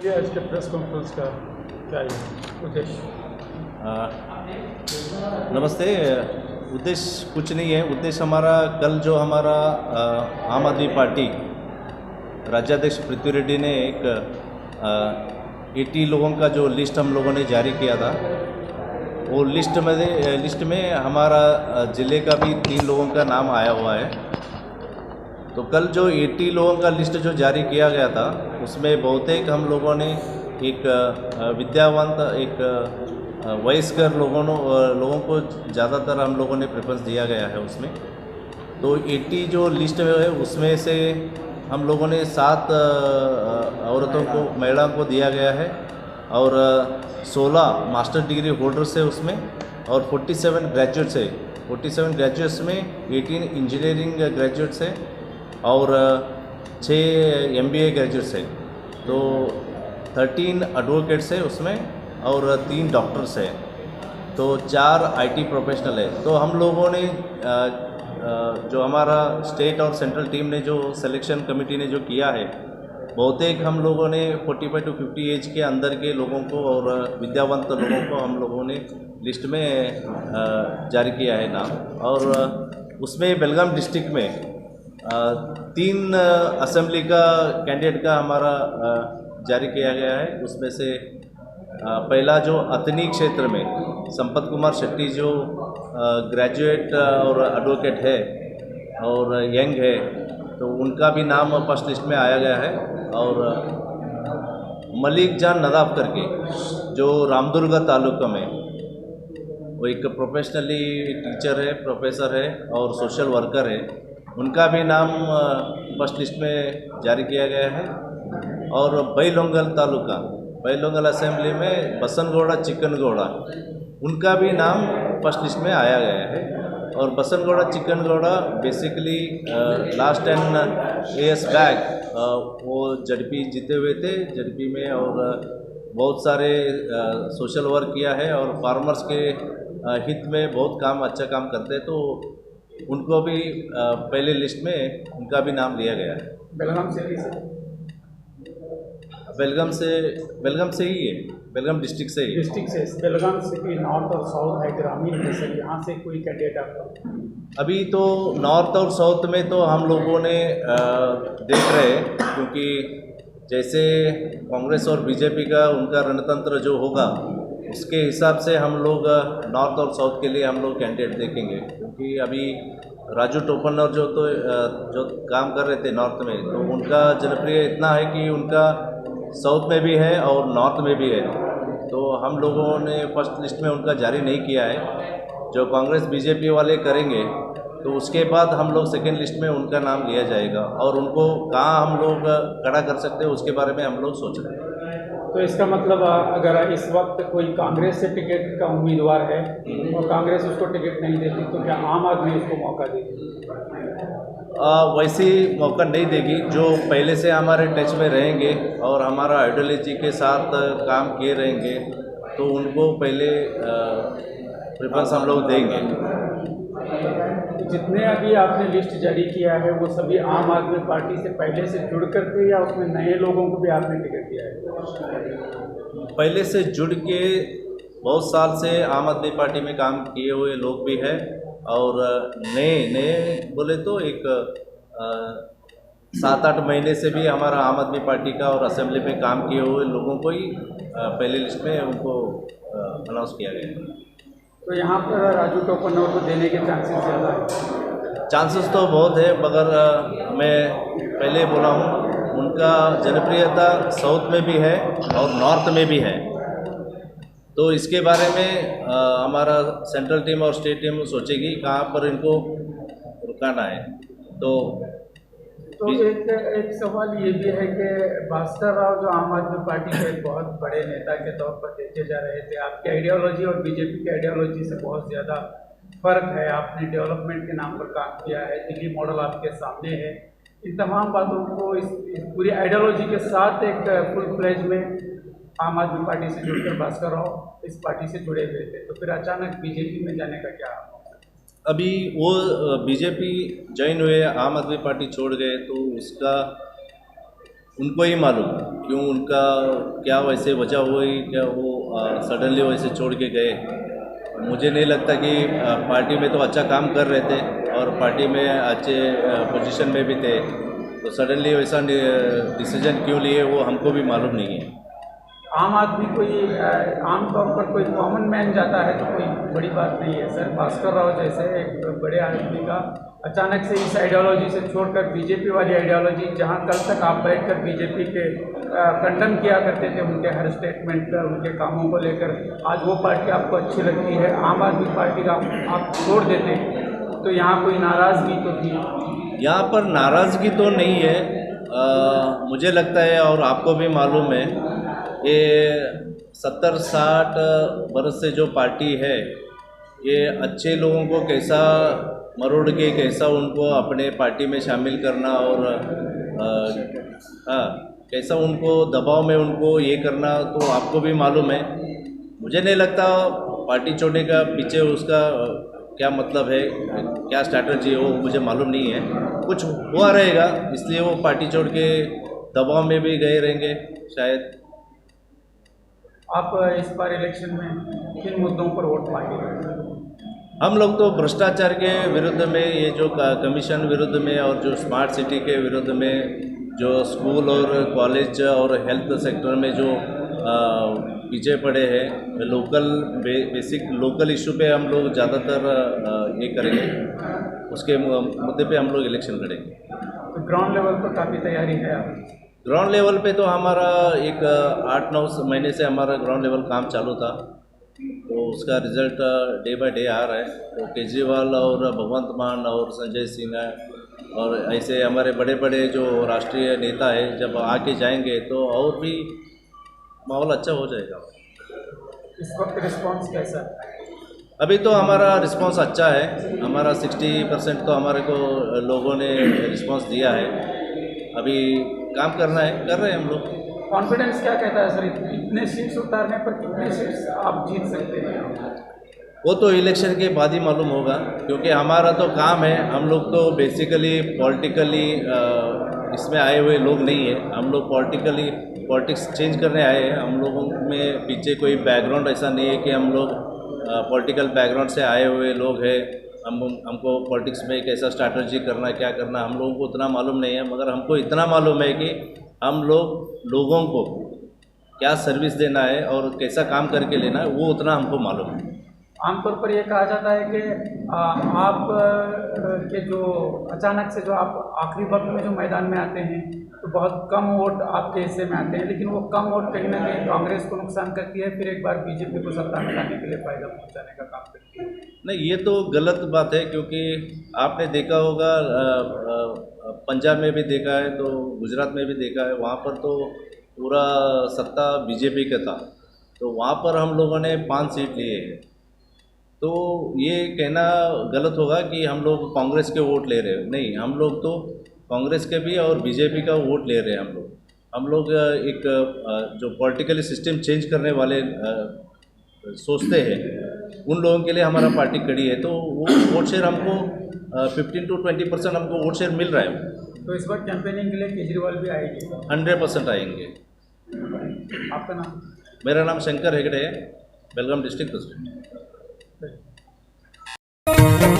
लीजिए आज के प्रेस कॉन्फ्रेंस का क्या है उद्देश्य? नमस्ते। उद्देश्य कुछ नहीं है। उद्देश्य हमारा कल जो हमारा आम आदमी पार्टी राज्याध्यक्ष पृथ्वी रेड्डी ने एक 80 लोगों का जो लिस्ट हम लोगों ने जारी किया था, वो लिस्ट में हमारा ज़िले का भी 3 लोगों का नाम आया हुआ है। तो कल जो 80 लोगों का लिस्ट जो जारी किया गया था, उसमें बहुतेक हम लोगों ने एक विद्यावंत, एक वयस्कर लोगों को ज़्यादातर हम लोगों ने प्रेफरेंस दिया गया है उसमें। तो 80 जो लिस्ट है उसमें से हम लोगों ने 7 औरतों को, महिलाओं को दिया गया है और 16 मास्टर डिग्री होल्डर्स है उसमें और 47 ग्रेजुएट्स है। 47 ग्रेजुएट्स में 18 इंजीनियरिंग ग्रेजुएट्स है और 6 MBA ग्रेजुएट्स है। तो 13 एडवोकेट्स है उसमें और 3 डॉक्टर्स है, तो 4 IT प्रोफेशनल है। तो हम लोगों ने जो हमारा स्टेट और सेंट्रल टीम ने, जो सिलेक्शन कमेटी ने जो किया है, बहुतेक हम लोगों ने 45 to 50 एज के अंदर के लोगों को और विद्यावंत लोगों को हम लोगों ने लिस्ट में जारी किया है नाम। और उसमें बेलगाम डिस्ट्रिक्ट में 3 असेंबली का कैंडिडेट का हमारा जारी किया गया है। उसमें से पहला जो अतनी क्षेत्र में संपत कुमार शेट्टी जो ग्रेजुएट और एडवोकेट है और यंग है, तो उनका भी नाम फर्स्ट लिस्ट में आया गया है। और मलिक जान नदाफ करके जो रामदुर्गा तालुका में, वो एक प्रोफेशनली टीचर है, प्रोफेसर है और सोशल वर्कर है, उनका भी नाम फर्स्ट लिस्ट में जारी किया गया है। और बैलोंगल तालुका, बैलोंगल असेंबली में बसनगौड़ा चिकनगौड़ा, उनका भी नाम फर्स्ट लिस्ट में आया गया है। और Basanagouda Chikanagouda basically last 10 years back वो जडपी जीते हुए थे, जडपी में, और बहुत सारे सोशल वर्क किया है और फार्मर्स के हित में बहुत अच्छा काम करते हैं। तो उनको भी पहले लिस्ट में उनका भी नाम लिया गया है। बेलगाम से ही है, बेलगाम डिस्ट्रिक्ट से ही। बेलगाम सिटी नॉर्थ और साउथ है, ग्रामीण है सर, यहाँ से कोई कैंडिडेट आपका? अभी तो नॉर्थ और साउथ में तो हम लोगों ने देख रहे हैं, क्योंकि जैसे कांग्रेस और बीजेपी का उनका रणतंत्र जो होगा, उसके हिसाब से हम लोग नॉर्थ और साउथ के लिए हम लोग कैंडिडेट देखेंगे। क्योंकि अभी राजू टोपन्नर जो काम कर रहे थे नॉर्थ में, तो उनका जनप्रिय इतना है कि उनका साउथ में भी है और नॉर्थ में भी है। तो हम लोगों ने फर्स्ट लिस्ट में उनका जारी नहीं किया है। जो कांग्रेस बीजेपी वाले करेंगे तो उसके बाद हम लोग सेकेंड लिस्ट में उनका नाम लिया जाएगा और उनको कहाँ हम लोग खड़ा कर सकते हैं उसके बारे में हम लोग सोच रहे हैं। तो इसका मतलब अगर इस वक्त कोई कांग्रेस से टिकट का उम्मीदवार है और कांग्रेस उसको टिकट नहीं देती, तो क्या आम आदमी उसको मौका देगी? वैसे मौका नहीं देगी। जो पहले से हमारे टच में रहेंगे और हमारा आइडियोलॉजी के साथ काम किए रहेंगे, तो उनको पहले प्रेफरेंस हम लोग देंगे। जितने अभी आपने लिस्ट जारी किया है वो सभी आम आदमी पार्टी से पहले से जुड़ कर के, या उसमें नए लोगों को भी आपने टिकट दिया है? पहले से जुड़ के बहुत साल से आम आदमी पार्टी में काम किए हुए लोग भी हैं और नए बोले तो एक 7-8 महीने से भी हमारा आम आदमी पार्टी का और असेंबली में काम किए हुए लोगों को ही पहले लिस्ट में उनको अनाउंस किया गया। तो यहाँ पर राजू टोपन्नर को देने के चांसेस ज़्यादा है? चांसेस तो बहुत है, मगर मैं पहले बोला हूँ, उनका जनप्रियता साउथ में भी है और नॉर्थ में भी है। तो इसके बारे में हमारा सेंट्रल टीम और स्टेट टीम सोचेगी कहाँ पर इनको रुकाना है। तो एक सवाल ये भी है कि भास्कर राव जो आम आदमी पार्टी के एक बहुत बड़े नेता के तौर पर देखे जा रहे थे, आपकी आइडियोलॉजी और बीजेपी की आइडियोलॉजी से बहुत ज़्यादा फ़र्क है। आपने डेवलपमेंट के नाम पर काम किया है, दिल्ली मॉडल आपके सामने है। इन तमाम बातों को इस पूरी आइडियोलॉजी के साथ एक फुल फ्लेज में आम आदमी पार्टी से जुड़कर भास्कर राव इस पार्टी से जुड़े हुए थे, तो फिर अचानक बीजेपी में जाने का क्या? अभी वो बीजेपी ज्वाइन हुए, आम आदमी पार्टी छोड़ गए, तो उसका उनको ही मालूम क्यों उनका क्या वैसे वजह हुई, क्या वो सडनली वैसे छोड़ के गए। मुझे नहीं लगता कि पार्टी में तो अच्छा काम कर रहे थे और पार्टी में अच्छे पोजीशन में भी थे, तो सडनली वैसा डिसीजन क्यों लिए वो हमको भी मालूम नहीं है। आम आदमी कोई आमतौर पर कोई कॉमन मैन जाता है तो कोई बड़ी बात नहीं है सर। भास्कर राव जैसे एक बड़े आदमी का अचानक से इस आइडियोलॉजी से छोड़कर बीजेपी वाली आइडियोलॉजी, जहां कल तक आप बैठकर बीजेपी के कंडम किया करते थे उनके हर स्टेटमेंट पर, उनके कामों को लेकर, आज वो पार्टी आपको अच्छी लगती है, आम आदमी पार्टी का आप छोड़ देते हैं, तो यहाँ कोई नाराज़गी तो थी? यहाँ पर नाराज़गी तो नहीं है। मुझे लगता है और आपको भी मालूम है, ये 70-60 बरस से जो पार्टी है, ये अच्छे लोगों को कैसा मरोड़ के कैसा उनको अपने पार्टी में शामिल करना और हाँ कैसा उनको दबाव में उनको ये करना, तो आपको भी मालूम है। मुझे नहीं लगता पार्टी छोड़ने का पीछे उसका क्या मतलब है, क्या स्ट्रैटेजी है, वो मुझे मालूम नहीं है। कुछ हुआ रहेगा इसलिए वो पार्टी छोड़ के दबाव में भी गए रहेंगे शायद। आप इस बार इलेक्शन में किन मुद्दों पर वोट मांगेंगे? हम लोग तो भ्रष्टाचार के विरुद्ध में, ये जो कमीशन विरुद्ध में और जो स्मार्ट सिटी के विरुद्ध में, जो स्कूल और कॉलेज और हेल्थ सेक्टर में जो पीछे पड़े हैं, लोकल बेसिक लोकल इशू पे हम लोग ज़्यादातर ये करेंगे, उसके मुद्दे पे हम लोग इलेक्शन लड़ेंगे। तो ग्राउंड लेवल पर काफ़ी तैयारी है आप? ग्राउंड लेवल पे तो हमारा एक 8-9 महीने से हमारा ग्राउंड लेवल काम चालू था, तो उसका रिज़ल्ट डे बाय डे आ रहा है। तो केजरीवाल और भगवंत मान और संजय सिंह और ऐसे हमारे बड़े बड़े जो राष्ट्रीय नेता है जब आके जाएंगे तो और भी माहौल अच्छा हो जाएगा। इस वक्त रिस्पांस कैसा है? अभी तो हमारा रिस्पांस अच्छा है, हमारा 60% तो हमारे को लोगों ने रिस्पांस दिया है। अभी काम करना है, कर रहे हैं हम लोग। कॉन्फिडेंस क्या कहता है सर, इतने सीट्स उतारने पर कितने सीट्स आप जीत सकते हैं? वो तो इलेक्शन के बाद ही मालूम होगा, क्योंकि हमारा तो काम है, हम लोग तो बेसिकली पॉलिटिकली इसमें आए हुए लोग नहीं है। हम लोग पॉलिटिक्स चेंज करने आए हैं। हम लोगों में पीछे कोई बैकग्राउंड ऐसा नहीं है कि हम लोग पॉलिटिकल बैकग्राउंड से आए हुए लोग हैं। हमको पॉलिटिक्स में कैसा स्ट्रैटेजी करना, क्या करना, हम लोगों को उतना मालूम नहीं है। मगर हमको इतना मालूम है कि हम लोगों को क्या सर्विस देना है और कैसा काम करके लेना है, वो उतना हमको मालूम है। आमतौर पर यह कहा जाता है कि आप के जो अचानक से जो आप आखिरी वक्त में जो मैदान में आते हैं तो बहुत कम वोट आपके हिस्से में आते हैं, लेकिन वो कम वोट कहीं ना कहीं कांग्रेस को नुकसान करती है, फिर एक बार बीजेपी को सत्ता में लाने के लिए फायदा पहुंचाने का काम करती है। नहीं, ये तो गलत बात है, क्योंकि आपने देखा होगा पंजाब में भी देखा है, तो गुजरात में भी देखा है, वहाँ पर तो पूरा सत्ता बीजेपी का था, तो वहाँ पर हम लोगों ने 5 सीट लिए हैं। तो ये कहना गलत होगा कि हम लोग कांग्रेस के वोट ले रहे हैं। नहीं, हम लोग तो कांग्रेस के भी और बीजेपी का वोट ले रहे हैं। हम लोग एक जो पॉलिटिकल सिस्टम चेंज करने वाले सोचते हैं, उन लोगों के लिए हमारा पार्टी खड़ी है। तो वो वोट शेयर हमको 15 to 20% हमको वोट शेयर मिल रहा है। तो इस बार कैंपेनिंग के लिए केजरीवाल भी आएगी? 100% आएंगे। आपका नाम? मेरा नाम शंकर हेगड़े है, बेलगाम डिस्ट्रिक्ट प्रेसिडेंट। Thank you.